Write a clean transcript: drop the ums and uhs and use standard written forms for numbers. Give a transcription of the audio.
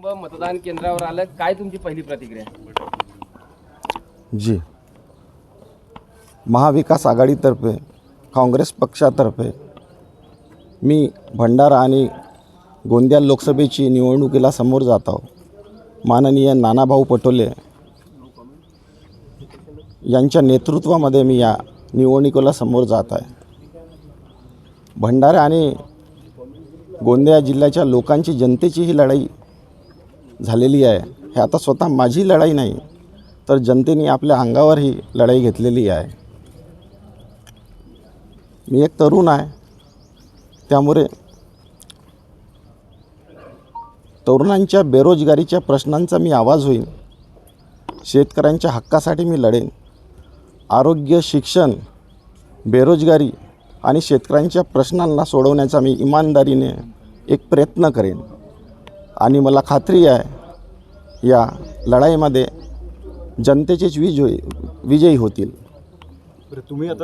कुटुंब मतदान केंद्रावर आलं, काय तुमची पहिली प्रतिक्रिया? जी, महाविकास आघाडीतर्फे काँग्रेस पक्षातर्फे मी भंडारा आणि गोंदिया लोकसभेची निवडणुकीला समोर जात आहो. माननीय नानाभाऊ पटोले यांच्या नेतृत्वामध्ये मी या निवडणुकीला समोर जात आहे. भंडारा आणि गोंदिया जिल्ह्याच्या लोकांची, जनतेची ही लढाई झालेली आहे. हे आता स्वतः माझी लढाई नाही, तर जनतेने आपल्या अंगावर ही लढाई घेतलेली आहे. मी एक तरुण आहे, त्यामुळे तरुणांच्या बेरोजगारीच्या प्रश्नांचा मी आवाज होईन. शेतकऱ्यांच्या हक्कासाठी मी लढेन. आरोग्य, शिक्षण, बेरोजगारी आणि शेतकऱ्यांच्या प्रश्नांना सोडवण्याचा मी इमानदारीने एक प्रयत्न करेन. आणि मला खात्री आहे या लढाईमध्ये जनतेचेच विजयी होतील. तुम्ही आता